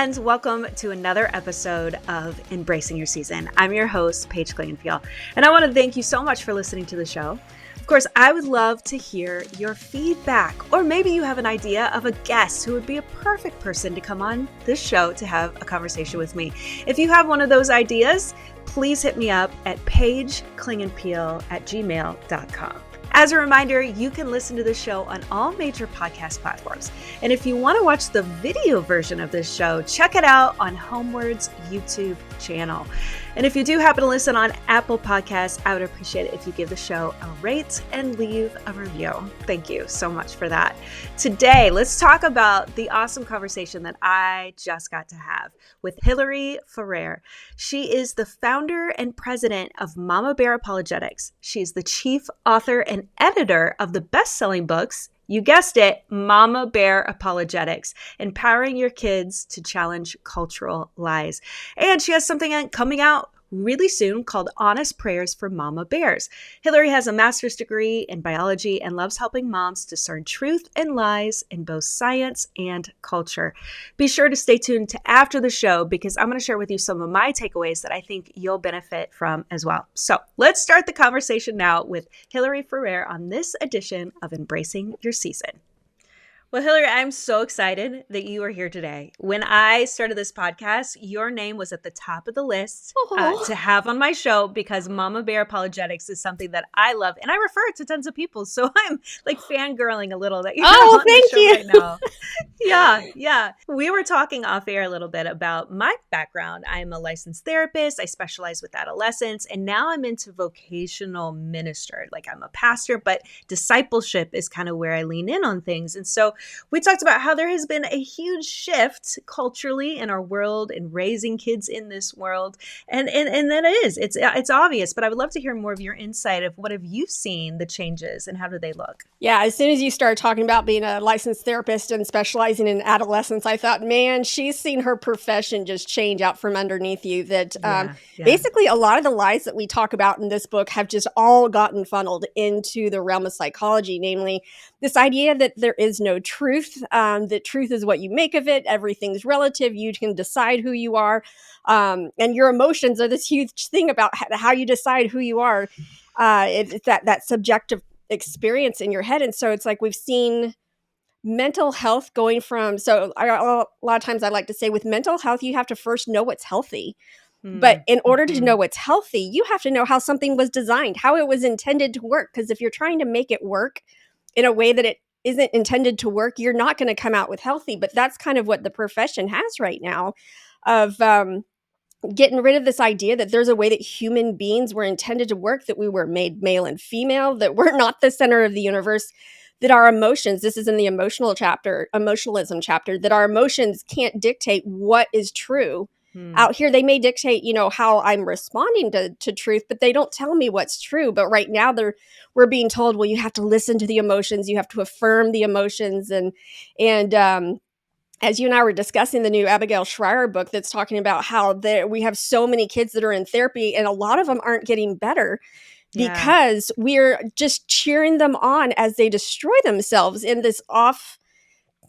friends, welcome to another episode of Embracing Your Season. I'm your host, Paige Clingenpeel, and I want to thank you so much for listening to the show. Of course, I would love to hear your feedback, or maybe you have an idea of a guest who would be a perfect person to come on this show to have a conversation with me. If you have one of those ideas, please hit me up at paigeclingenpeel@gmail.com. As a reminder, you can listen to the show on all major podcast platforms. And if you want to watch the video version of this show, check it out on HomeWord's YouTube channel. And if you do happen to listen on Apple Podcasts, I would appreciate it if you give the show a rate and leave a review. Thank you so much for that. Today, let's talk about the awesome conversation that I just got to have with Hillary Ferrer. She is the founder and president of Mama Bear Apologetics. She's the chief author and editor of the best-selling books, you guessed it, Mama Bear Apologetics, empowering your kids to challenge cultural lies. And she has something coming out really soon called Honest Prayers for Mama Bears. Hillary has a master's degree in biology and loves helping moms discern truth and lies in both science and culture. Be sure to stay tuned to after the show because I'm going to share with you some of my takeaways that I think you'll benefit from as well. So let's start the conversation now with Hillary Ferrer on this edition of Embracing Your Season. Well, Hillary, I'm so excited that you are here today. When I started this podcast, your name was at the top of the list to have on my show because Mama Bear Apologetics is something that I love. And I refer it to tons of people. So I'm like fangirling a little that you're on the show right now. Yeah. We were talking off air a little bit about my background. I'm a licensed therapist. I specialize with adolescents. And now I'm into vocational minister. Like I'm a pastor, but discipleship is kind of where I lean in on things. And so we talked about how there has been a huge shift culturally in our world and raising kids in this world. And that it's obvious, but I would love to hear more of your insight of what have you seen the changes and how do they look? Yeah, as soon as you started talking about being a licensed therapist and specializing in adolescence, I thought, man, she's seen her profession just change out from underneath you. That basically a lot of the lies that we talk about in this book have just all gotten funneled into the realm of psychology, namely this idea that there is no truth, that truth is what you make of it. Everything's relative. You can decide who you are. And your emotions are this huge thing about how you decide who you are. It's that subjective experience in your head. And so it's like we've seen mental health going from, a lot of times I like to say with mental health, you have to first know what's healthy. But in order to know what's healthy, you have to know how something was designed, how it was intended to work. Because if you're trying to make it work in a way that it isn't intended to work, you're not going to come out with healthy. But that's kind of what the profession has right now of getting rid of this idea that there's a way that human beings were intended to work, that we were made male and female, that we're not the center of the universe, that our emotions, this is in the emotionalism chapter, that our emotions can't dictate what is true. Out here, they may dictate, how I'm responding to truth, but they don't tell me what's true. But right now we're being told, well, you have to listen to the emotions. You have to affirm the emotions. And as you and I were discussing the new Abigail Shrier book that's talking about how we have so many kids that are in therapy and a lot of them aren't getting better because we're just cheering them on as they destroy themselves in this off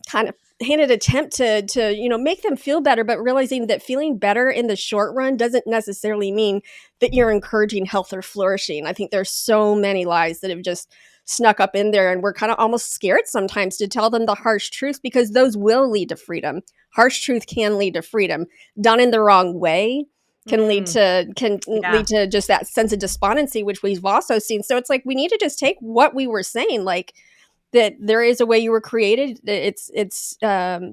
kind of handed attempt to make them feel better, but realizing that feeling better in the short run doesn't necessarily mean that you're encouraging health or flourishing. I think there's so many lies that have just snuck up in there, and we're kind of almost scared sometimes to tell them the harsh truth because those will lead to freedom. Harsh truth can lead to freedom. Done in the wrong way can lead to just that sense of despondency, which we've also seen. So it's like we need to just take what we were saying, like that there is a way you were created. It's we are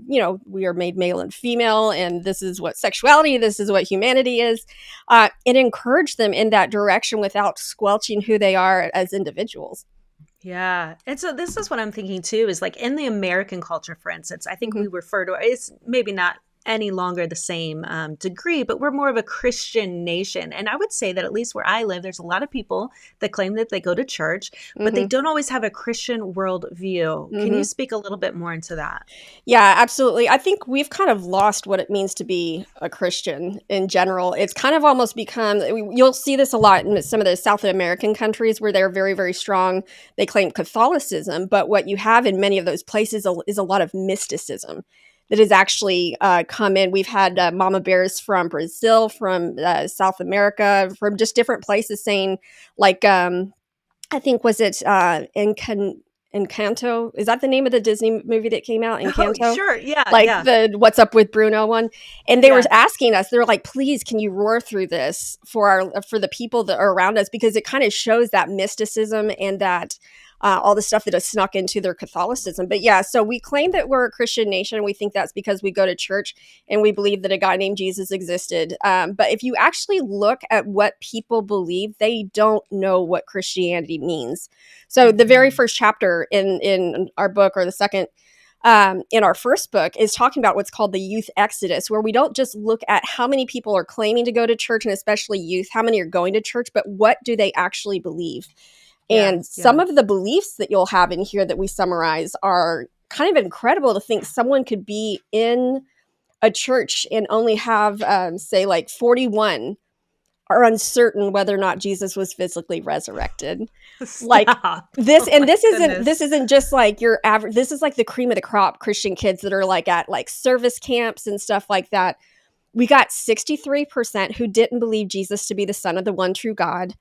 made male and female, and this is what sexuality, this is what humanity is, and encourage them in that direction without squelching who they are as individuals. Yeah. And so this is what I'm thinking too, is like in the American culture, for instance, I think we refer to, it's maybe not any longer the same degree, but we're more of a Christian nation. And I would say that at least where I live, there's a lot of people that claim that they go to church, but they don't always have a Christian worldview. Can you speak a little bit more into that? Yeah, absolutely. I think we've kind of lost what it means to be a Christian in general. It's kind of almost become, you'll see this a lot in some of the South American countries where they're very, very strong. They claim Catholicism, but what you have in many of those places is a lot of mysticism. that has actually come in. We've had Mama Bears from Brazil, from South America, from just different places saying, like, I think, was it Encanto? Is that the name of the Disney movie that came out? Oh, Encanto? sure. Yeah. Like Yeah. the What's Up with Bruno one. And they were asking us, they're like, please, can you roar through this for the people that are around us? Because it kind of shows that mysticism and that all the stuff that has snuck into their Catholicism. But yeah, so we claim that we're a Christian nation. We think that's because we go to church and we believe that a guy named Jesus existed. But if you actually look at what people believe, they don't know what Christianity means. So the very first chapter in our book, or the second in our first book, is talking about what's called the youth exodus, where we don't just look at how many people are claiming to go to church, and especially youth, how many are going to church, but what do they actually believe? And some of the beliefs that you'll have in here that we summarize are kind of incredible to think someone could be in a church and only have, say, like 41 are uncertain whether or not Jesus was physically resurrected. Stop. Like this, Oh, and this goodness. isn't just like your average. This is like the cream of the crop Christian kids that are like at like service camps and stuff like that. We got 63% who didn't believe Jesus to be the Son of the one true God.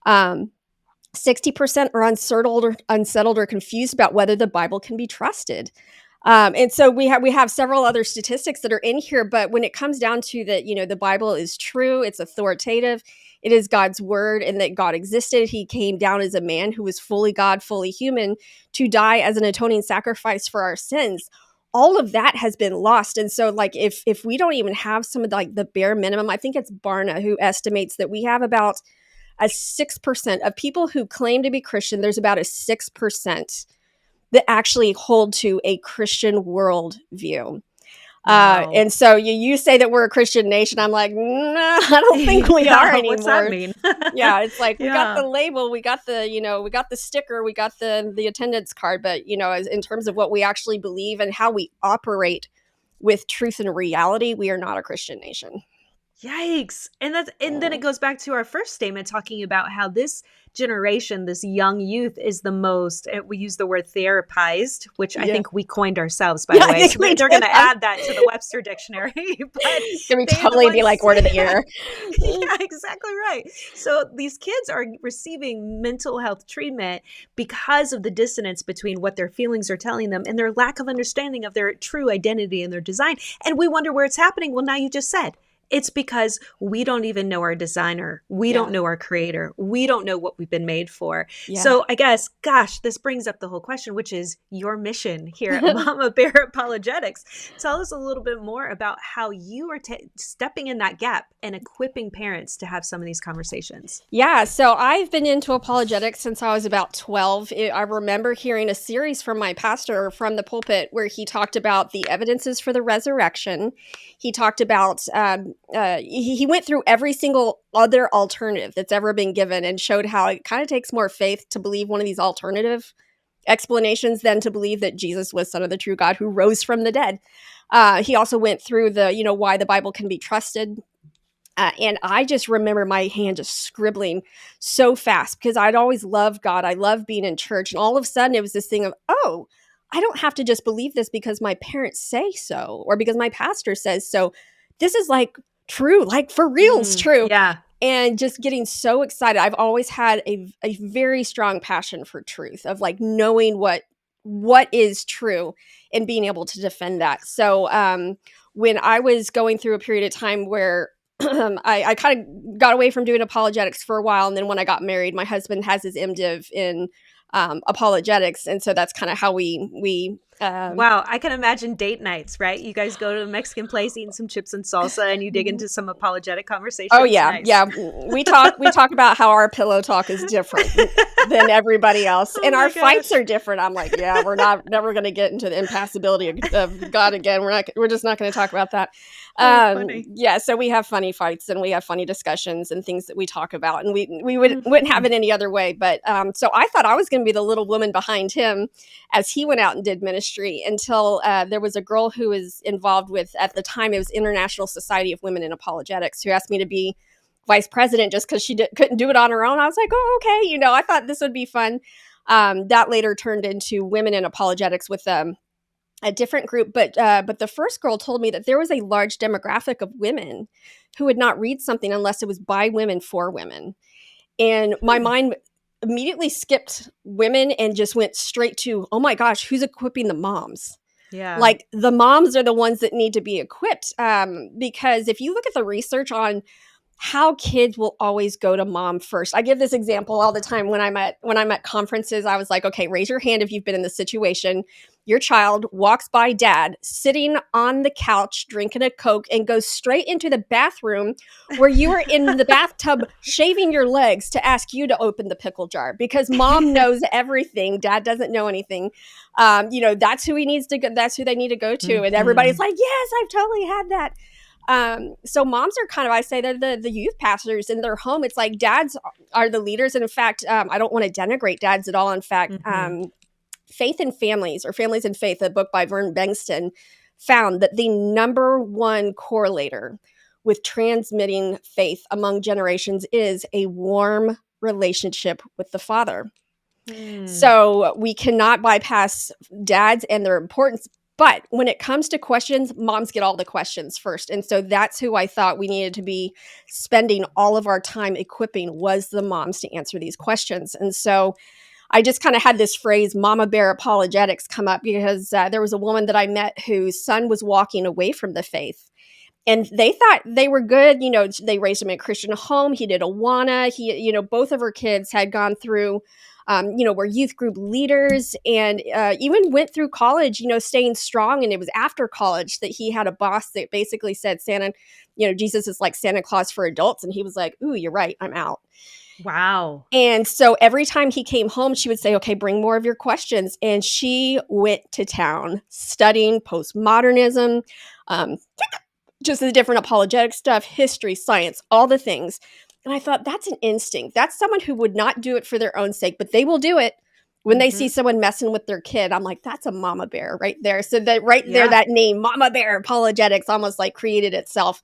60% are unsettled or confused about whether the Bible can be trusted. And so we have several other statistics that are in here, but when it comes down to that, the Bible is true, it's authoritative, it is God's word, and that God existed. He came down as a man who was fully God, fully human, to die as an atoning sacrifice for our sins. All of that has been lost. And so, like, if we don't even have some of the bare minimum, I think it's Barna who estimates that we have about a 6% of people who claim to be Christian. There's about a 6% that actually hold to a Christian worldview. Wow. And so you say that we're a Christian nation. I'm like, no, I don't think we are anymore. What's that mean? Yeah, it's like we got the label, we got the we got the sticker, we got the attendance card, but as in terms of what we actually believe and how we operate with truth and reality, we are not a Christian nation. Yikes. And then it goes back to our first statement talking about how this generation, this young youth, is the most, we use the word therapized, which I think we coined ourselves, by the way. So they're going to add that to the Webster dictionary. But it's going to totally be like word of the year. Yeah, exactly right. So these kids are receiving mental health treatment because of the dissonance between what their feelings are telling them and their lack of understanding of their true identity and their design. And we wonder where it's happening. Well, now you just said. It's because we don't even know our designer. We don't know our creator. We don't know what we've been made for. Yeah. So I guess, gosh, this brings up the whole question, which is your mission here at Mama Bear Apologetics. Tell us a little bit more about how you are stepping in that gap and equipping parents to have some of these conversations. Yeah, so I've been into apologetics since I was about 12. I remember hearing a series from my pastor from the pulpit where he talked about the evidences for the resurrection. He talked about he went through every single other alternative that's ever been given and showed how it kind of takes more faith to believe one of these alternative explanations than to believe that Jesus was Son of the true God who rose from the dead. He also went through the, why the Bible can be trusted. And I just remember my hand just scribbling so fast because I'd always loved God. I loved being in church. And all of a sudden it was this thing of, oh, I don't have to just believe this because my parents say so or because my pastor says so. This is like true, like for real, it's true. Yeah. And just getting so excited. I've always had a very strong passion for truth, of like knowing what is true and being able to defend that. So when I was going through a period of time where I kind of got away from doing apologetics for a while, and then when I got married, my husband has his MDiv in apologetics, and so that's kind of how we wow, I can imagine date nights, right? You guys go to a Mexican place, eating some chips and salsa, and you dig into some apologetic conversations. Oh yeah, nice. Yeah. We talk about how our pillow talk is different than everybody else, and our fights are different. I'm like, yeah, we're never going to get into the impassibility of God again. We're just not going to talk about that. Yeah, so we have funny fights and we have funny discussions and things that we talk about, and we wouldn't have it any other way. But so I thought I was going to be the little woman behind him as he went out and did ministry until there was a girl who was involved with, at the time, it was International Society of Women in Apologetics, who asked me to be vice president just because she couldn't do it on her own. I was like, oh, okay. I thought this would be fun. That later turned into Women in Apologetics with a different group, but the first girl told me that there was a large demographic of women who would not read something unless it was by women for women. And my mind immediately skipped women and just went straight to, oh my gosh, who's equipping the moms? Yeah. Like, the moms are the ones that need to be equipped, because if you look at the research on how kids will always go to mom first. I give this example all the time when I'm at conferences. I was like, okay, raise your hand if you've been in this situation. Your child walks by dad sitting on the couch drinking a Coke and goes straight into the bathroom where you are in the bathtub shaving your legs to ask you to open the pickle jar because mom knows everything. Dad doesn't know anything. That's who he needs to go. That's who they need to go to. And everybody's like, yes, I've totally had that. So moms are kind of, I say they're the youth pastors in their home. It's like dads are the leaders. And in fact, I don't want to denigrate dads at all. In fact, Faith in Families, or Families in Faith, a book by Vern Bengston, found that the number one correlator with transmitting faith among generations is a warm relationship with the father. So we cannot bypass dads and their importance. But when it comes to questions, moms get all the questions first. And so that's who I thought we needed to be spending all of our time equipping, was the moms to answer these questions. And so I just kind of had this phrase, Mama Bear Apologetics, come up because there was a woman that I met whose son was walking away from the faith. And they thought they were good. They raised him in a Christian home. He did Awana. Both of her kids had gone through were youth group leaders, and even went through college, staying strong. And it was after college that he had a boss that basically said, Jesus is like Santa Claus for adults. And he was like, ooh, you're right, I'm out. Wow. And so every time he came home, she would say, okay, bring more of your questions. And she went to town studying postmodernism, just the different apologetic stuff, history, science, all the things. And I thought, that's an instinct. That's someone who would not do it for their own sake, but they will do it when they see someone messing with their kid. I'm like, that's a mama bear right there. So that there, that name, Mama Bear Apologetics, almost like created itself.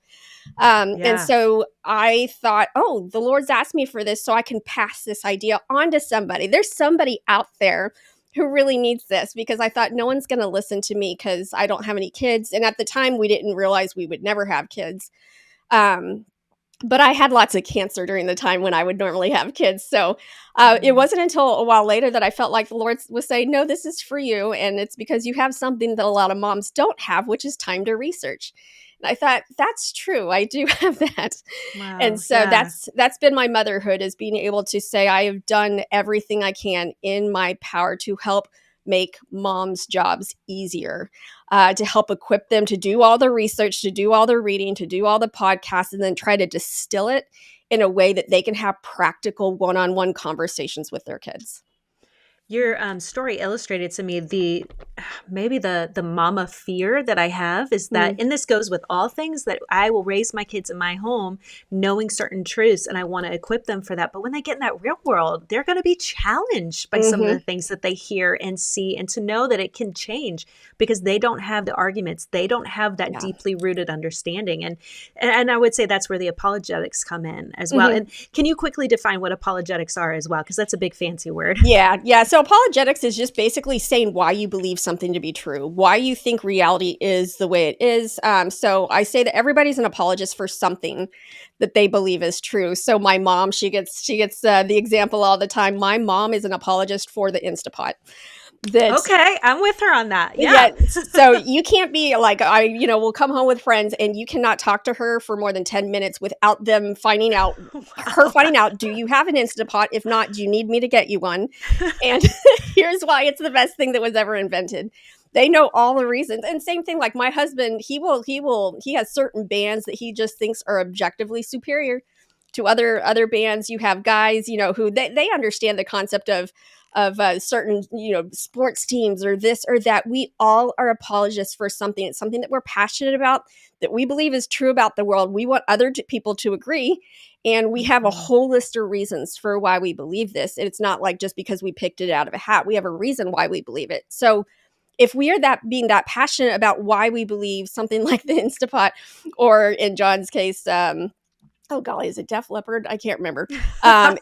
And so I thought, oh, the Lord's asked me for this so I can pass this idea on to somebody. There's somebody out there who really needs this, because I thought no one's going to listen to me because I don't have any kids. And at the time, we didn't realize we would never have kids. But I had lots of cancer during the time when I would normally have kids. So it wasn't until a while later that I felt like the Lord was saying, no, this is for you. And it's because you have something that a lot of moms don't have, which is time to research. And I thought, that's true. I do have that. Wow, and so that's been my motherhood, is being able to say I have done everything I can in my power to help make moms' jobs easier, to help equip them to do all the research, to do all the reading, to do all the podcasts, and then try to distill it in a way that they can have practical one-on-one conversations with their kids. Your story illustrated to me maybe the mama fear that I have is that, and this goes with all things, that I will raise my kids in my home knowing certain truths, and I want to equip them for that. But when they get in that real world, they're going to be challenged by some of the things that they hear and see, and to know that it can change because they don't have the arguments. They don't have that deeply rooted understanding. And I would say that's where the apologetics come in as well. And can you quickly define what apologetics are as well? Because that's a big fancy word. Yeah. So apologetics is just basically saying why you believe something to be true, why you think reality is the way it is. So I say that everybody's an apologist for something that they believe is true. So my mom, she gets the example all the time. My mom is an apologist for the Instapot. Okay, I'm with her on that. Yeah. So you can't be like, we'll come home with friends and you cannot talk to her for more than 10 minutes without them finding out, do you have an Instapot? If not, do you need me to get you one? And here's why it's the best thing that was ever invented. They know all the reasons. And same thing, like my husband, he has certain bands that he just thinks are objectively superior to other bands. You have guys, who they understand the concept of certain, sports teams or this or that. We all are apologists for something. It's something that we're passionate about, that we believe is true about the world. We want other people to agree. And we have a whole list of reasons for why we believe this. It's not like just because we picked it out of a hat. We have a reason why we believe it. So if we are being that passionate about why we believe something like the Instapot, or in John's case, oh golly, is it Def Leppard? I can't remember.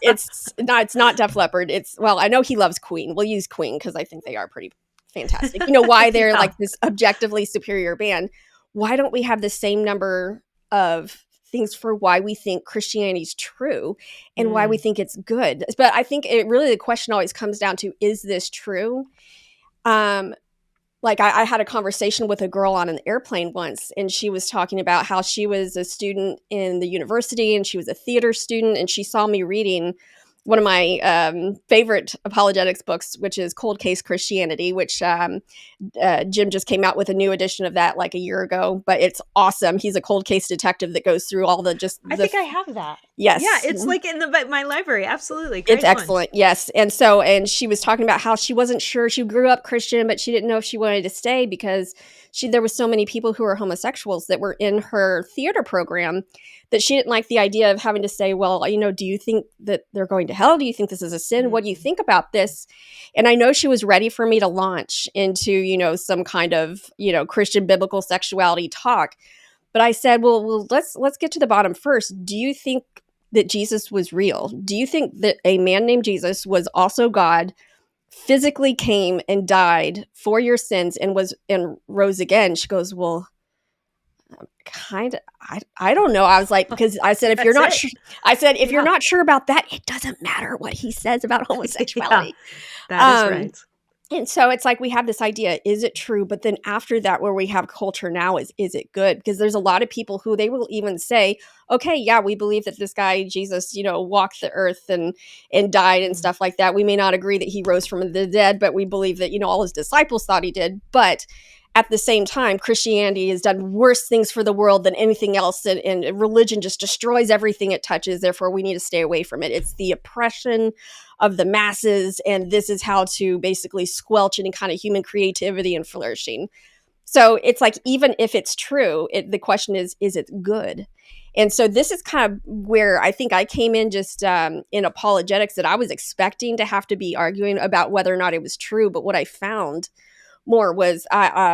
It's not Def Leppard. I know he loves Queen. We'll use Queen because I think they are pretty fantastic. You know, why they're Yeah. like this objectively superior band. Why don't we have the same number of things for why we think Christianity is true and why we think it's good? But I think it really, the question always comes down to, is this true? Like I had a conversation with a girl on an airplane once, and she was talking about how she was a student in the university and she was a theater student, and she saw me reading one of my favorite apologetics books, which is Cold Case Christianity, which Jim just came out with a new edition of that like a year ago, but it's awesome. He's a cold case detective that goes through all the I think I have that. Yes. Yeah, it's like in my library. Absolutely. Great, it's excellent. One. Yes. And she was talking about how she wasn't sure. She grew up Christian, but she didn't know if she wanted to stay because there was so many people who were homosexuals that were in her theater program that she didn't like the idea of having to say, well, you know, do you think that they're going to hell? Do you think this is a sin? What do you think about this? And I know she was ready for me to launch into, you know, some kind of, you know, Christian biblical sexuality talk. But I said, well, let's get to the bottom first. Do you think that Jesus was real? Do you think that a man named Jesus was also God, physically came and died for your sins and rose again? She goes, well, kind of, I don't know. I was like, because I said, if you're not sure, I said, if you're not sure about that, it doesn't matter what he says about homosexuality. That is right. And so it's like we have this idea, is it true? But then after that, where we have culture now is it good? Because there's a lot of people who they will even say, okay, yeah, we believe that this guy, Jesus, you know, walked the earth and died and stuff like that. We may not agree that he rose from the dead, but we believe that, you know, all his disciples thought he did. But at the same time, Christianity has done worse things for the world than anything else. And religion just destroys everything it touches. Therefore, we need to stay away from it. It's the oppression of the masses. And this is how to basically squelch any kind of human creativity and flourishing. So it's like, even if it's true, the question is it good? And so this is kind of where I think I came in just in apologetics, that I was expecting to have to be arguing about whether or not it was true. But what I found more was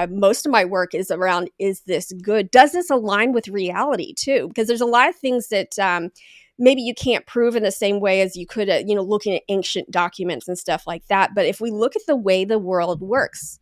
most of my work is around, is this good? Does this align with reality too? Because there's a lot of things that maybe you can't prove in the same way as you could, you know, looking at ancient documents and stuff like that. But if we look at the way the world works,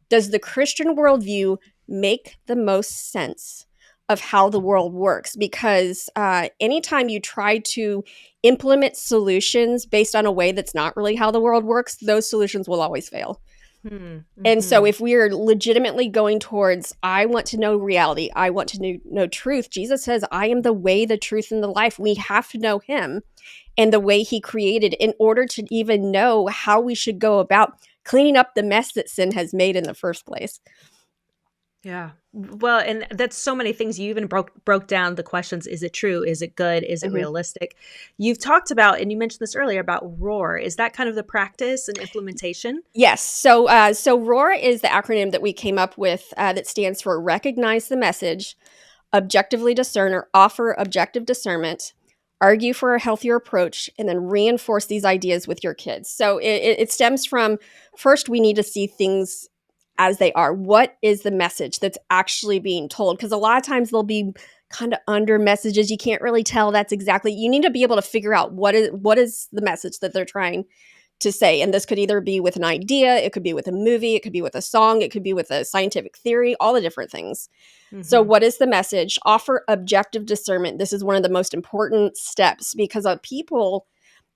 does the Christian worldview make the most sense of how the world works? Because anytime you try to implement solutions based on a way that's not really how the world works, those solutions will always fail. Mm-hmm. And so if we are legitimately going towards, I want to know reality, I want to know truth, Jesus says, I am the way, the truth, and the life. We have to know him and the way he created in order to even know how we should go about cleaning up the mess that sin has made in the first place. Yeah. Well, and that's so many things. You even broke down the questions. Is it true? Is it good? Is it realistic? You've talked about, and you mentioned this earlier, about ROAR. Is that kind of the practice and implementation? Yes. So ROAR is the acronym that we came up with that stands for recognize the message, objectively discern or offer objective discernment, argue for a healthier approach, and then reinforce these ideas with your kids. So it stems from, first, we need to see things as they are. What is the message that's actually being told? Because a lot of times there'll be kind of under messages. You can't really tell that's exactly, you need to be able to figure out what is the message that they're trying to say. And this could either be with an idea, it could be with a movie, it could be with a song, it could be with a scientific theory, all the different things. Mm-hmm. So what is the message? Offer objective discernment. This is one of the most important steps, because people,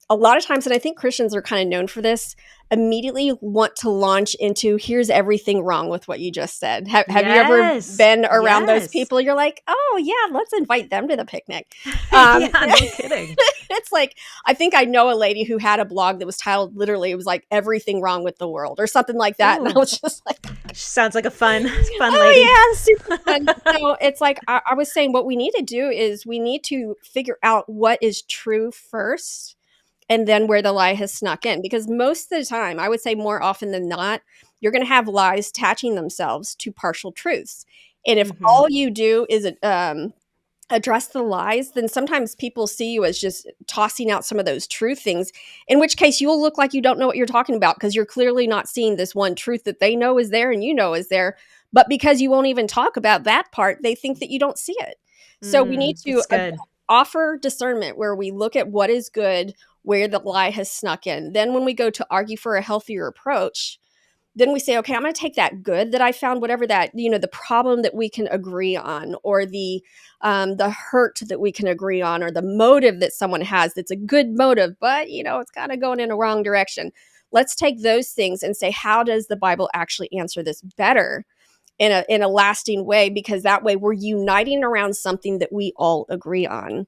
a lot of times, and I think Christians are kind of known for this, immediately want to launch into, here's everything wrong with what you just said. Have you ever been around those people? You're like, oh yeah, let's invite them to the picnic. Yeah, no kidding. It's like, I think I know a lady who had a blog that was titled, literally, it was like everything wrong with the world or something like that. Ooh. And I was just like, sounds like a fun lady. Oh yeah, super fun. So it's like, I was saying, what we need to do is we need to figure out what is true first, and then where the lie has snuck in. Because most of the time, I would say more often than not, you're going to have lies attaching themselves to partial truths. And if all you do is address the lies, then sometimes people see you as just tossing out some of those true things, in which case you'll look like you don't know what you're talking about, because you're clearly not seeing this one truth that they know is there and you know is there. But because you won't even talk about that part, they think that you don't see it. So we need to offer discernment, where we look at what is good, where the lie has snuck in. Then when we go to argue for a healthier approach, then we say, okay, I'm going to take that good that I found, whatever that, the problem that we can agree on, or the hurt that we can agree on, or the motive that someone has that's a good motive, but it's kind of going in a wrong direction. Let's take those things and say, how does the Bible actually answer this better in a lasting way? Because that way we're uniting around something that we all agree on.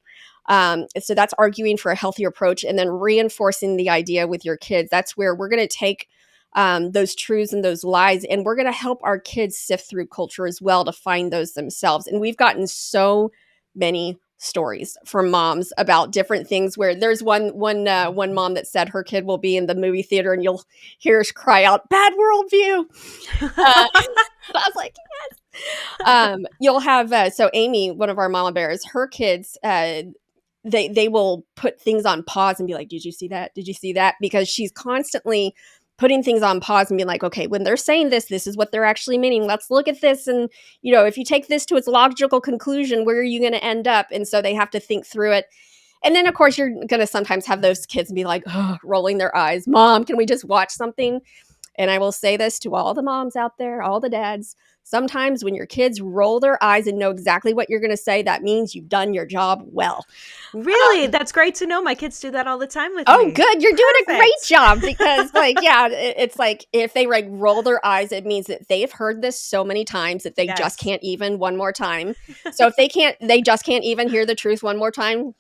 So that's arguing for a healthier approach, and then reinforcing the idea with your kids. That's where we're going to take those truths and those lies, and we're going to help our kids sift through culture as well to find those themselves. And we've gotten so many stories from moms about different things, where there's one mom that said her kid will be in the movie theater and you'll hear her cry out, "Bad worldview." I was like, yes. You'll have so Amy, one of our mama bears, her kids, they will put things on pause and be like, "Did you see that? Did you see that?" Because she's constantly putting things on pause and being like, okay, when they're saying this is what they're actually meaning. Let's look at this. And, if you take this to its logical conclusion, where are you going to end up? And so they have to think through it. And then, of course, you're going to sometimes have those kids be like, rolling their eyes. "Mom, can we just watch something?" And I will say this to all the moms out there, all the dads. Sometimes when your kids roll their eyes and know exactly what you're going to say, that means you've done your job well. Really? That's great to know. My kids do that all the time with me. Oh, good. You're doing a great job, because it's like if they roll their eyes, it means that they've heard this so many times that they just can't even one more time. So if they just can't even hear the truth one more time,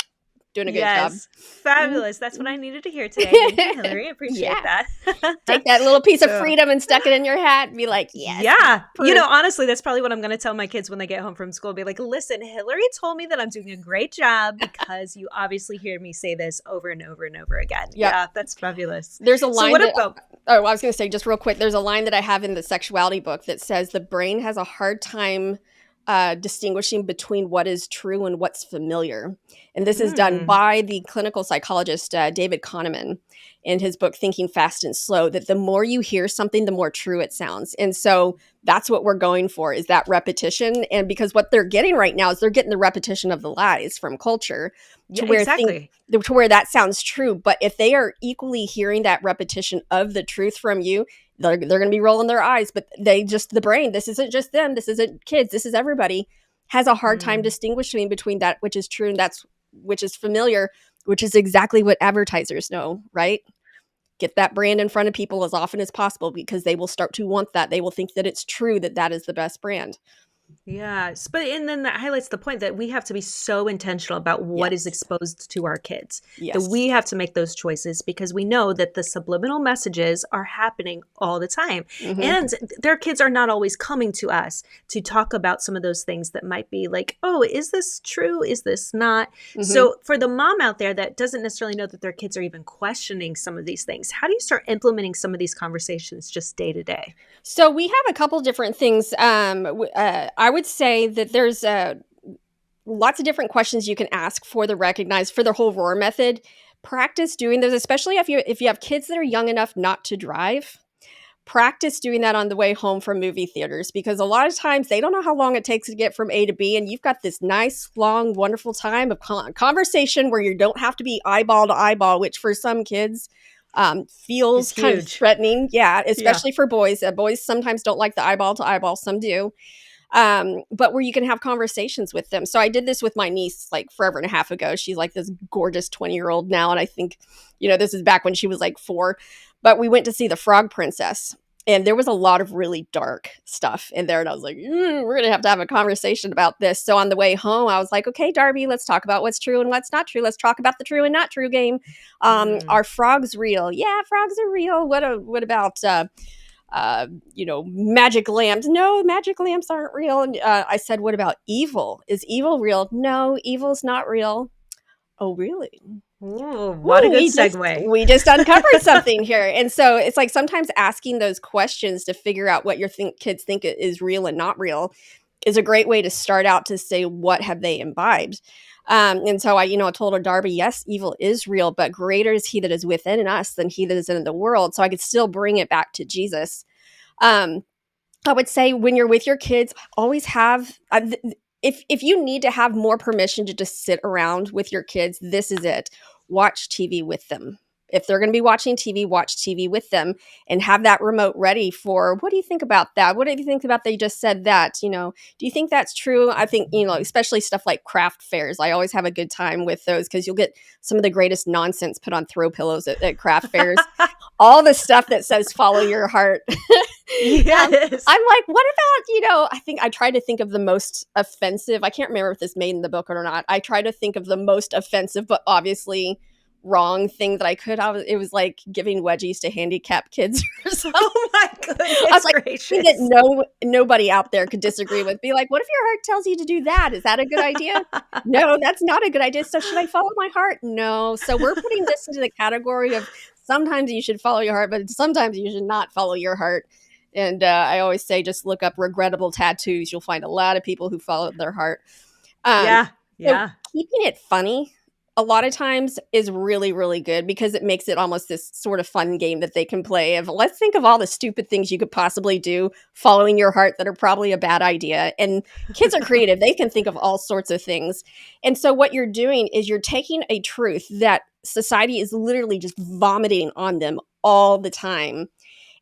doing a good job. Fabulous. That's what I needed to hear today. Thank you, Hillary. Appreciate that. Take that little piece of freedom and stuck it in your hat and be like, yes. Yeah. Honestly, that's probably what I'm going to tell my kids when they get home from school. Be like, "Listen, Hillary told me that I'm doing a great job because you obviously hear me say this over and over and over again." Yep. Yeah, that's fabulous. There's a line I was going to say, just real quick, there's a line that I have in the Sexuality book that says the brain has a hard time distinguishing between what is true and what's familiar. And this is done by the clinical psychologist, David Kahneman, in his book, Thinking Fast and Slow, that the more you hear something, the more true it sounds. And so that's what we're going for, is that repetition. And because what they're getting right now is they're getting the repetition of the lies from culture to where that sounds true. But if they are equally hearing that repetition of the truth from you, they're going to be rolling their eyes. But the brain, this isn't just them, this isn't kids, this is everybody, has a hard time distinguishing between that which is true and which is familiar, which is exactly what advertisers know, right? Get that brand in front of people as often as possible, because they will start to want that. They will think that it's true that is the best brand. Yes. And then that highlights the point that we have to be so intentional about what is exposed to our kids. Yes. That we have to make those choices, because we know that the subliminal messages are happening all the time. Mm-hmm. And their kids are not always coming to us to talk about some of those things that might be like, "Oh, is this true? Is this not?" Mm-hmm. So for the mom out there that doesn't necessarily know that their kids are even questioning some of these things, how do you start implementing some of these conversations just day to day? So we have a couple different things. I would say that there's lots of different questions you can ask for the whole ROAR method. Practice doing those, especially if you have kids that are young enough not to drive. Practice doing that on the way home from movie theaters, because a lot of times they don't know how long it takes to get from A to B, and you've got this nice, long, wonderful time of conversation where you don't have to be eyeball to eyeball, which for some kids feels kind of threatening. Yeah, especially for boys. Boys sometimes don't like the eyeball to eyeball. Some do. But where you can have conversations with them. So I did this with my niece like forever and a half ago. She's like this gorgeous 20-year-old now. And I think, this is back when she was like 4. But we went to see The Frog Princess. And there was a lot of really dark stuff in there. And I was like, we're going to have a conversation about this. So on the way home, I was like, okay, Darby, let's talk about what's true and what's not true. Let's talk about the true and not true game. Are frogs real? Yeah, frogs are real. What about, magic lamps? No, magic lamps aren't real. And I said, what about evil? Is evil real? No, evil's not real. Oh, really? Ooh, what a good segue. We just uncovered something here. And so it's like sometimes asking those questions to figure out what your kids think is real and not real is a great way to start out to say, what have they imbibed? And so I told her, Darby, yes, evil is real, but greater is he that is within us than he that is in the world. So I could still bring it back to Jesus. I would say when you're with your kids, always have, if you need to have more permission to just sit around with your kids, this is it. Watch TV with them. If they're going to be watching TV, watch TV with them and have that remote ready for, what do you think about that? What do you think about they just said that? You know, do you think that's true? I think, you know, especially stuff like craft fairs. I always have a good time with those because you'll get some of the greatest nonsense put on throw pillows at craft fairs. All the stuff that says follow your heart. Yes. I'm like, what about, you know, I think I tried to think of the most offensive. I can't remember if this made in the book or not. I tried to think of the most offensive, but obviously wrong thing that I could have. It was like giving wedgies to handicapped kids or something. Oh my goodness I was like, gracious. I think that nobody out there could disagree with. Be like, what if your heart tells you to do that? Is that a good idea? No, that's not a good idea. So should I follow my heart? No. So we're putting this into the category of sometimes you should follow your heart, but sometimes you should not follow your heart. And I always say, just look up regrettable tattoos. You'll find a lot of people who followed their heart. Yeah. So keeping it funny a lot of times is really, really good because it makes it almost this sort of fun game that they can play of, let's think of all the stupid things you could possibly do following your heart that are probably a bad idea. And kids are creative. They can think of all sorts of things. And so what you're doing is you're taking a truth that society is literally just vomiting on them all the time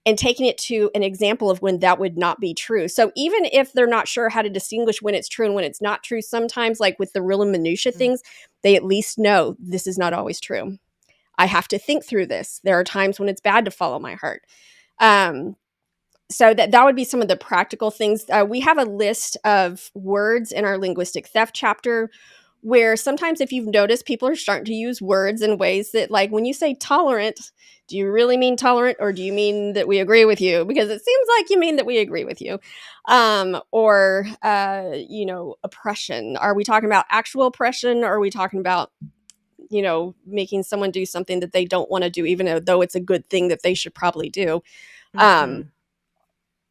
and taking it to an example of when that would not be true. So even if they're not sure how to distinguish when it's true and when it's not true, sometimes like with the real and minutiae things, they at least know this is not always true. I have to think through this. There are times when it's bad to follow my heart. So that would be some of the practical things. We have a list of words in our linguistic theft chapter where sometimes if you've noticed, people are starting to use words in ways that, like when you say tolerant, do you really mean tolerant or do you mean that we agree with you? Because it seems like you mean that we agree with you. Or oppression. Are we talking about actual oppression or are we talking about, making someone do something that they don't want to do, even though it's a good thing that they should probably do?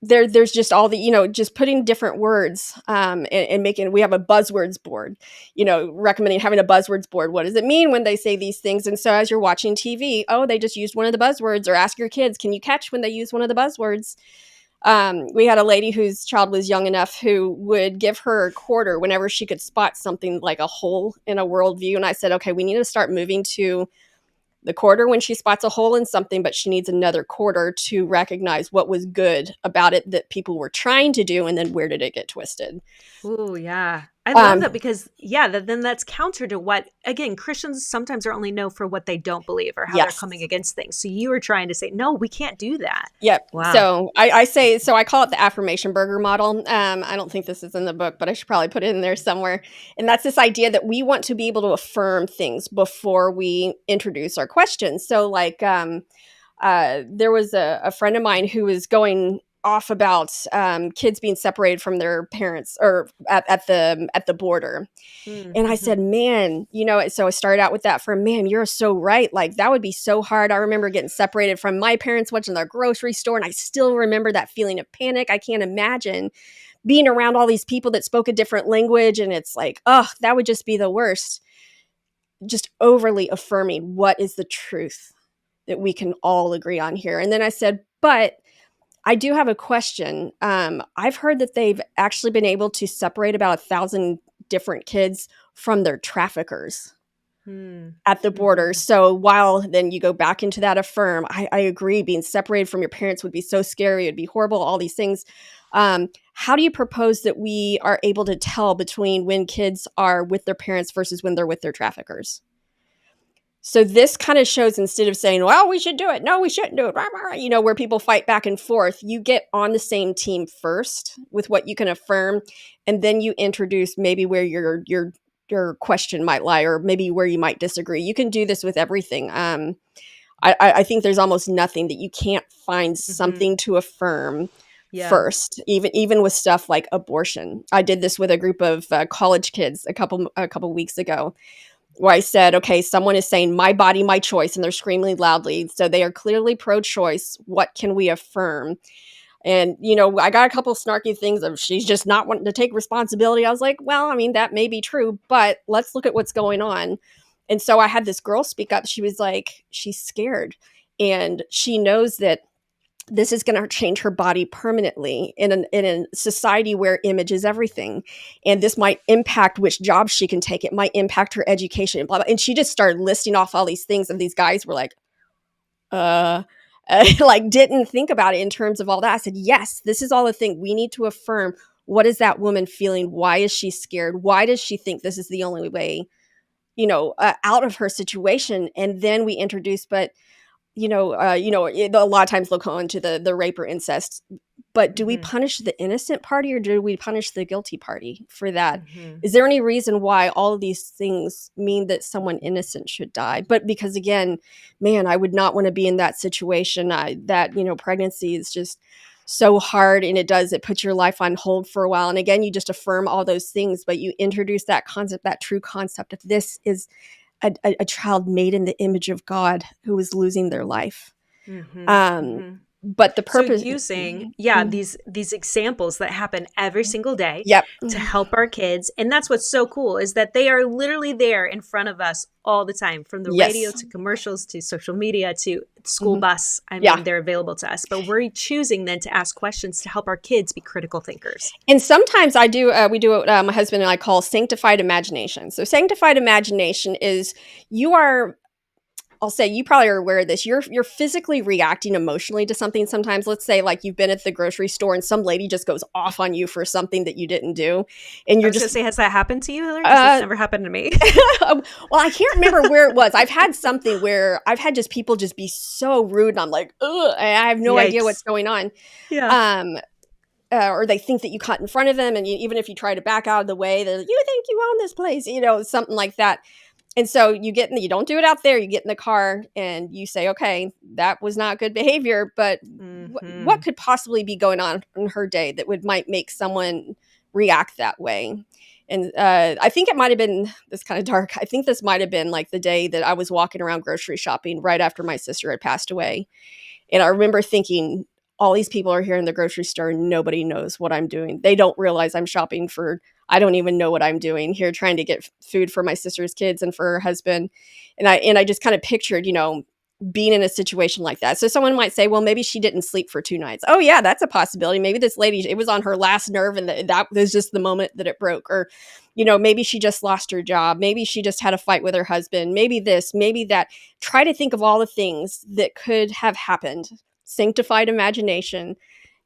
There's just all the, just putting different words and making, we have a buzzwords board, recommending having a buzzwords board. What does it mean when they say these things? And so as you're watching TV, they just used one of the buzzwords, or ask your kids, can you catch when they use one of the buzzwords? We had a lady whose child was young enough who would give her a quarter whenever she could spot something like a hole in a worldview. And I said, okay, we need to start moving to the quarter when she spots a hole in something, but she needs another quarter to recognize what was good about it that people were trying to do, and then where did it get twisted. Oh, yeah. I love that because, then that's counter to what, again, Christians sometimes are only know for what they don't believe or how they're coming against things. So you were trying to say, no, we can't do that. Yep. Wow. So I call it the affirmation burger model. I don't think this is in the book, but I should probably put it in there somewhere. And that's this idea that we want to be able to affirm things before we introduce our questions. So like there was a friend of mine who was going off about kids being separated from their parents or at the border. Mm-hmm. And I said, man, so I started out with that for, man, you're so right. Like that would be so hard. I remember getting separated from my parents, watching the grocery store. And I still remember that feeling of panic. I can't imagine being around all these people that spoke a different language. And it's like, that would just be the worst. Just overly affirming what is the truth that we can all agree on here. And then I said, but I do have a question. I've heard that they've actually been able to separate about 1,000 different kids from their traffickers at the border. Mm-hmm. So while then you go back into that affirm, I agree, being separated from your parents would be so scary. It'd be horrible, all these things. How do you propose that we are able to tell between when kids are with their parents versus when they're with their traffickers? So this kind of shows, instead of saying, well, we should do it, no, we shouldn't do it, where people fight back and forth, you get on the same team first with what you can affirm, and then you introduce maybe where your question might lie, or maybe where you might disagree. You can do this with everything. I think there's almost nothing that you can't find something to affirm first, even with stuff like abortion. I did this with a group of college kids a couple weeks ago, where I said, okay, someone is saying my body, my choice, and they're screaming loudly. So they are clearly pro-choice. What can we affirm? And, I got a couple snarky things of she's just not wanting to take responsibility. I was like, well, I mean, that may be true, but let's look at what's going on. And so I had this girl speak up. She was like, she's scared. And she knows that this is going to change her body permanently in a society where image is everything. And this might impact which jobs she can take. It might impact her education, blah, blah. And she just started listing off all these things. And these guys were like, like didn't think about it in terms of all that. I said, yes, this is all a thing. We need to affirm, what is that woman feeling? Why is she scared? Why does she think this is the only way, out of her situation? And then we introduce, but a lot of times they'll go into the rape or incest. But do we punish the innocent party, or do we punish the guilty party for that? Is there any reason why all of these things mean that someone innocent should die? But because, again, man, I would not want to be in that situation. Pregnancy is just so hard, and it puts your life on hold for a while. And again, you just affirm all those things, but you introduce that concept, that true concept of this is a child made in the image of God who is losing their life. But the purpose, so using these examples that happen every single day to help our kids, and that's what's so cool, is that they are literally there in front of us all the time, from the radio to commercials to social media to school bus. I mean, they're available to us, but we're choosing then to ask questions to help our kids be critical thinkers. And sometimes we do what my husband and I call sanctified imagination. So sanctified imagination is, I'll say, you probably are aware of this. You're physically reacting emotionally to something sometimes. Let's say, like, you've been at the grocery store and some lady just goes off on you for something that you didn't do, and you're just say, has that happened to you, Hillary? It's never happened to me. Well, I can't remember where it was. I've had something where I've had just people just be so rude, and I'm like, ugh, I have no idea what's going on. Or they think that you cut in front of them, and even if you try to back out of the way, they're like, you think you own this place, something like that. And so you don't do it out there. You get in the car and you say, okay, that was not good behavior, but what could possibly be going on in her day that might make someone react that way? And I think it might have been, this kind of dark, I think this might have been like the day that I was walking around grocery shopping right after my sister had passed away. And I remember thinking, all these people are here in the grocery store and nobody knows what I'm doing. They don't realize I'm shopping for, I don't even know what I'm doing here, trying to get food for my sister's kids and for her husband. And I just kind of pictured, being in a situation like that. So someone might say, well, maybe she didn't sleep for 2 nights. Oh yeah, that's a possibility. Maybe this lady, it was on her last nerve and that was just the moment that it broke. Or, maybe she just lost her job. Maybe she just had a fight with her husband. Maybe this, maybe that. Try to think of all the things that could have happened. Sanctified imagination.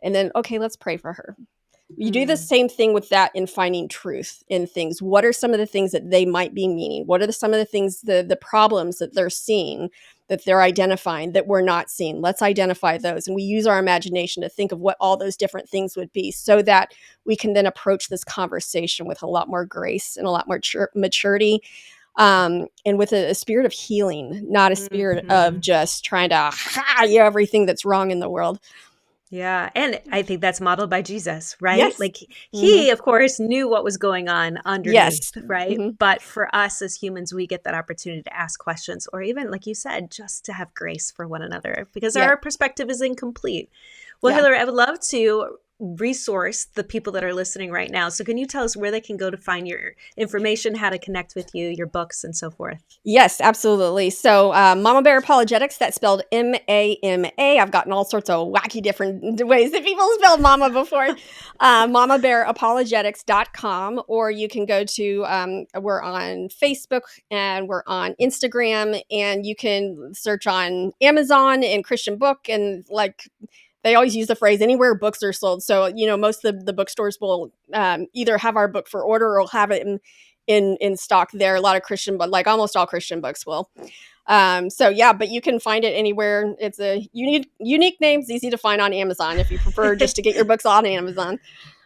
And then, okay, let's pray for her. You do the same thing with that in finding truth in things. What are some of the things that they might be meaning? What are some of the things, the problems that they're seeing, that they're identifying, that we're not seeing? Let's identify those. And we use our imagination to think of what all those different things would be, so that we can then approach this conversation with a lot more grace and a lot more maturity. And with a spirit of healing, not a spirit of just trying to everything that's wrong in the world. Yeah. And I think that's modeled by Jesus, right? Yes. Like he, of course, knew what was going on underneath, right? But for us as humans, we get that opportunity to ask questions, or even, like you said, just to have grace for one another, because our perspective is incomplete. Well, Hillary, I would love to resource the people that are listening right now. So can you tell us where they can go to find your information, how to connect with you, your books, and so forth? Yes, absolutely. So Mama Bear Apologetics, that's spelled M-A-M-A. I've gotten all sorts of wacky different ways that people spelled mama before. MamaBearApologetics.com, or you can go to, we're on Facebook and we're on Instagram, and you can search on Amazon and Christian Book, and they always use the phrase anywhere books are sold. So, most of the bookstores will either have our book for order or will have it in stock there. A lot of Christian, but like almost all Christian books will. But you can find it anywhere. It's a unique name. It's easy to find on Amazon if you prefer just to get your books on Amazon.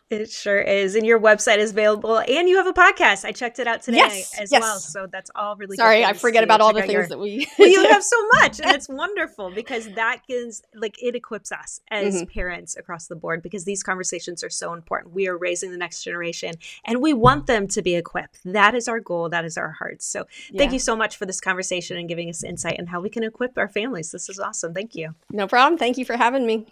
It sure is. And your website is available, and you have a podcast. I checked it out today as well. So that's all really good. Sorry, I forget about all the things that we Well, you have so much, and it's wonderful, because that gives, it equips us as parents across the board, because these conversations are so important. We are raising the next generation, and we want them to be equipped. That is our goal. That is our heart. So thank you so much for this conversation and giving us insight on how we can equip our families. This is awesome. Thank you. No problem. Thank you for having me.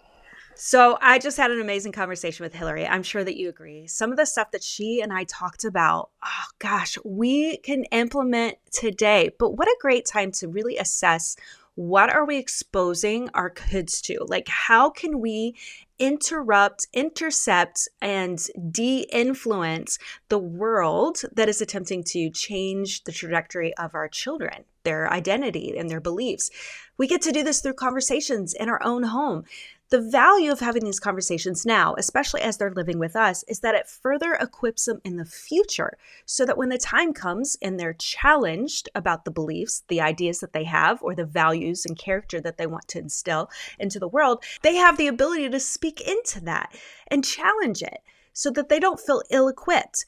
So I just had an amazing conversation with Hillary. I'm sure that you agree. Some of the stuff that she and I talked about, oh gosh, we can implement today. But what a great time to really assess, what are we exposing our kids to? Like, how can we interrupt, intercept, and de-influence the world that is attempting to change the trajectory of our children? their identity and their beliefs. We get to do this through conversations in our own home. The value of having these conversations now, especially as they're living with us, is that it further equips them in the future so that when the time comes and they're challenged about the beliefs, the ideas that they have, or the values and character that they want to instill into the world, they have the ability to speak into that and challenge it so that they don't feel ill-equipped.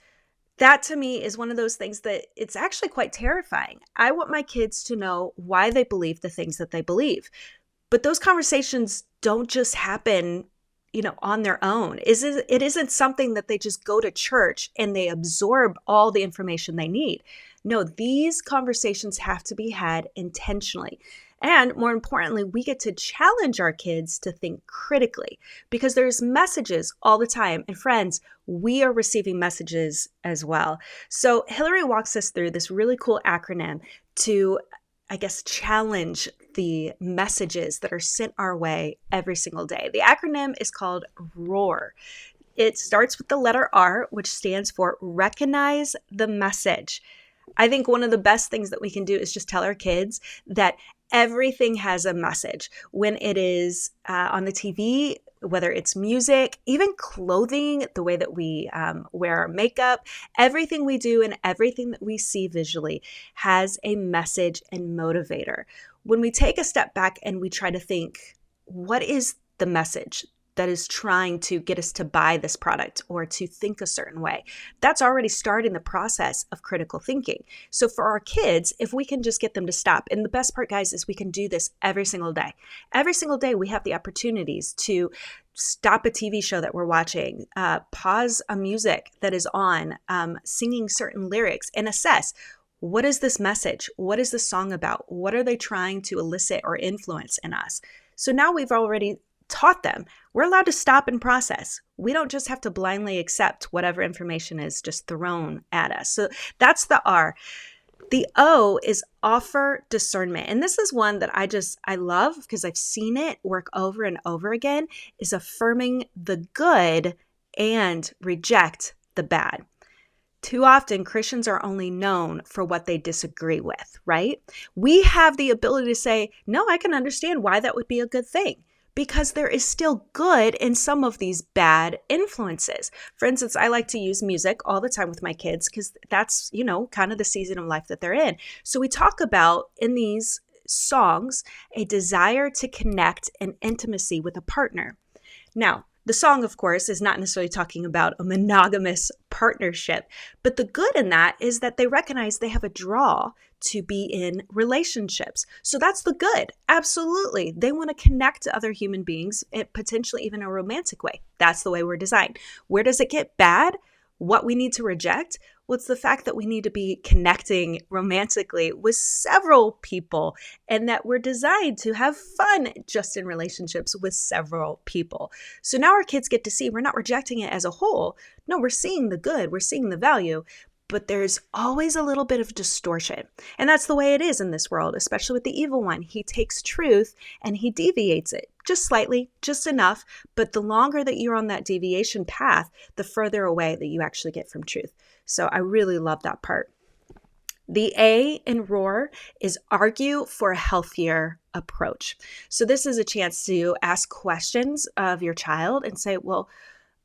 That to me is one of those things that it's actually quite terrifying. I want my kids to know why they believe the things that they believe. But those conversations don't just happen, on their own. It isn't something that they just go to church and they absorb all the information they need. No, these conversations have to be had intentionally. And more importantly, we get to challenge our kids to think critically because there's messages all the time. And friends, we are receiving messages as well. So Hillary walks us through this really cool acronym to, challenge the messages that are sent our way every single day. The acronym is called ROAR. It starts with the letter R, which stands for recognize the message. I think one of the best things that we can do is just tell our kids that everything has a message. When it is on the TV, whether it's music, even clothing, the way that we wear our makeup, everything we do and everything that we see visually has a message and motivator. When we take a step back and we try to think, what is the message that is trying to get us to buy this product or to think a certain way? That's already starting the process of critical thinking. So for our kids, if we can just get them to stop, and the best part, guys, is we can do this every single day. Every single day, we have the opportunities to stop a TV show that we're watching, pause a music that is on, singing certain lyrics, and assess, what is this message? What is the song about? What are they trying to elicit or influence in us? So now we've already taught them. We're allowed to stop and process. We don't just have to blindly accept whatever information is just thrown at us. So that's the R. The O is offer discernment. And this is one that I love because I've seen it work over and over again, is affirming the good and reject the bad. Too often, Christians are only known for what they disagree with, right? We have the ability to say, no, I can understand why that would be a good thing, because there is still good in some of these bad influences. For instance, I like to use music all the time with my kids because that's, kind of the season of life that they're in. So we talk about in these songs a desire to connect and intimacy with a partner. Now, the song, of course, is not necessarily talking about a monogamous partnership, but the good in that is that they recognize they have a draw to be in relationships. So that's the good. Absolutely. They want to connect to other human beings, potentially even in a romantic way. That's the way we're designed. Where does it get bad? What we need to reject? Well, it's the fact that we need to be connecting romantically with several people and that we're designed to have fun just in relationships with several people. So now our kids get to see we're not rejecting it as a whole. No, we're seeing the good. We're seeing the value. But there's always a little bit of distortion. And that's the way it is in this world, especially with the evil one. He takes truth and he deviates it just slightly, just enough. But the longer that you're on that deviation path, the further away that you actually get from truth. So I really love that part. The A in ROAR is argue for a healthier approach. So this is a chance to ask questions of your child and say, well,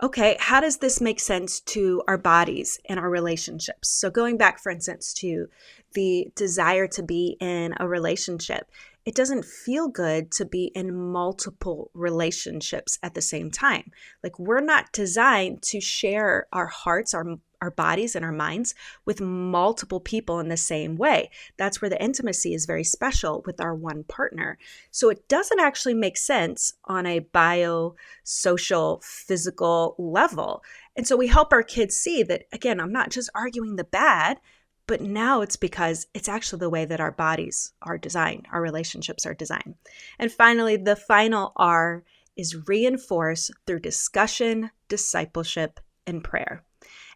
okay, how does this make sense to our bodies and our relationships? So going back, for instance, to the desire to be in a relationship, it doesn't feel good to be in multiple relationships at the same time. Like, we're not designed to share our hearts, our bodies and our minds with multiple people in the same way. That's where the intimacy is very special with our one partner. So it doesn't actually make sense on a bio-social, physical level. And so we help our kids see that, again, I'm not just arguing the bad, but now it's because it's actually the way that our bodies are designed, our relationships are designed. And finally, the final R is reinforce through discussion, discipleship, and prayer.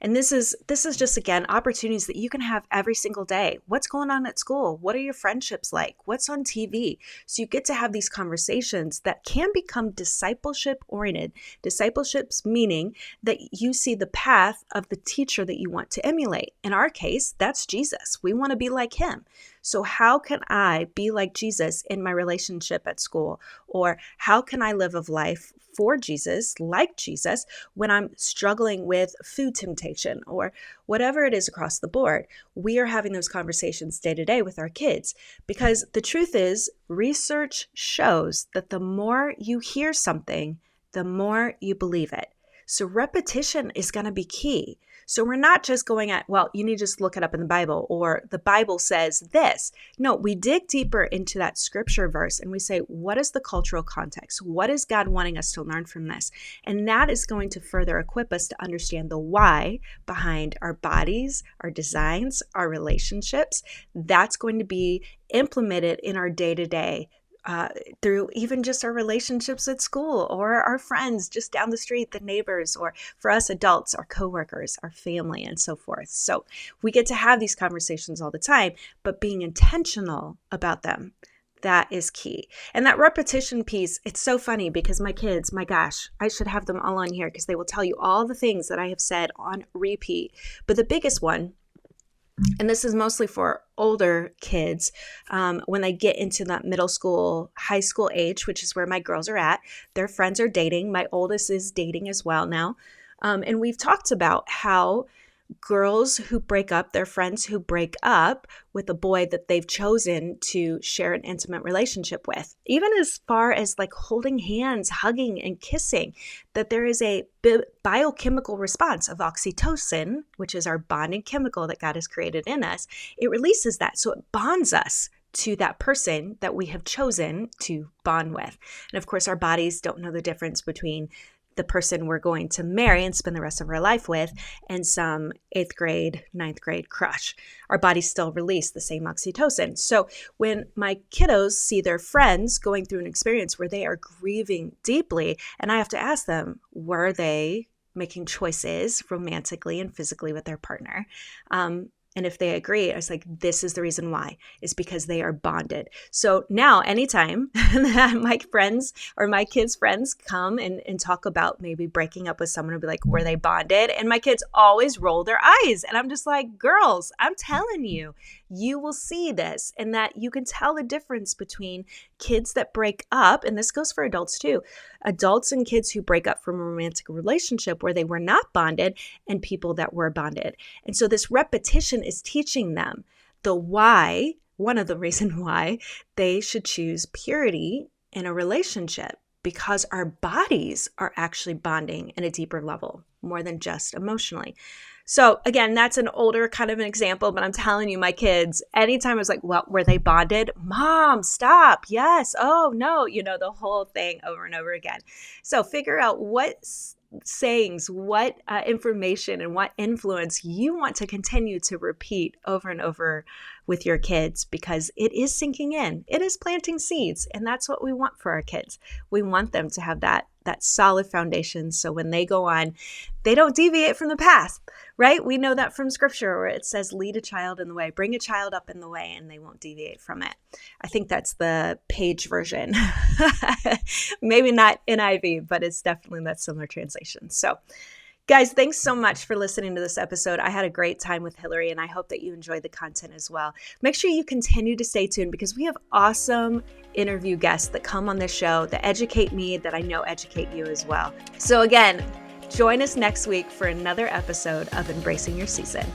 And this is just, again, opportunities that you can have every single day. What's going on at school? What are your friendships like? What's on TV? So you get to have these conversations that can become discipleship oriented. Discipleship's meaning that you see the path of the teacher that you want to emulate. In our case, that's Jesus. We want to be like him. So how can I be like Jesus in my relationship at school? Or how can I live a life for Jesus, like Jesus, when I'm struggling with food temptation or whatever it is across the board? We are having those conversations day to day with our kids, because the truth is, research shows that the more you hear something, the more you believe it. So repetition is going to be key. So we're not just going at, well, you need to just look it up in the Bible, or the Bible says this. No, we dig deeper into that scripture verse and we say, what is the cultural context? What is God wanting us to learn from this? And that is going to further equip us to understand the why behind our bodies, our designs, our relationships. That's going to be implemented in our day-to-day through even just our relationships at school, or our friends just down the street, the neighbors, or for us adults, our coworkers, our family, and so forth. So we get to have these conversations all the time, but being intentional about them, that is key. And that repetition piece, it's so funny because my kids, my gosh, I should have them all on here because they will tell you all the things that I have said on repeat. But the biggest one, and this is mostly for older kids, when they get into that middle school, high school age, which is where my girls are at, their friends are dating. My oldest is dating as well now. And we've talked about how girls who break up, their friends who break up with a boy that they've chosen to share an intimate relationship with, even as far as like holding hands, hugging, and kissing, that there is a biochemical response of oxytocin, which is our bonding chemical that God has created in us. It releases that. So it bonds us to that person that we have chosen to bond with. And of course, our bodies don't know the difference between the person we're going to marry and spend the rest of our life with and some 8th grade, 9th grade crush. Our bodies still release the same oxytocin. So when my kiddos see their friends going through an experience where they are grieving deeply, and I have to ask them, were they making choices romantically and physically with their partner? And if they agree, I was like, this is the reason why, is because they are bonded. So now anytime that my friends or my kids' friends come and talk about maybe breaking up with someone, I'll be like, were they bonded? And my kids always roll their eyes. And I'm just like, girls, I'm telling you, you will see this, and that you can tell the difference between kids that break up, and this goes for adults too, adults and kids who break up from a romantic relationship where they were not bonded, and people that were bonded. And so this repetition is teaching them the why, one of the reasons why they should choose purity in a relationship, because our bodies are actually bonding in a deeper level, more than just emotionally. So again, that's an older kind of an example, but I'm telling you, my kids, anytime I was like, well, were they bonded? Mom, stop. Yes. Oh, no. The whole thing over and over again. So figure out what sayings, what information and what influence you want to continue to repeat over and over with your kids, because it is sinking in. It is planting seeds. And that's what we want for our kids. We want them to have that solid foundation. So when they go on, they don't deviate from the path, right? We know that from scripture where it says, lead a child in the way, bring a child up in the way, and they won't deviate from it. I think that's the Paige version. Maybe not NIV, but it's definitely that similar translation. So guys, thanks so much for listening to this episode. I had a great time with Hillary, and I hope that you enjoyed the content as well. Make sure you continue to stay tuned, because we have awesome interview guests that come on this show that educate me, that I know educate you as well. So again, join us next week for another episode of Embracing Your Season.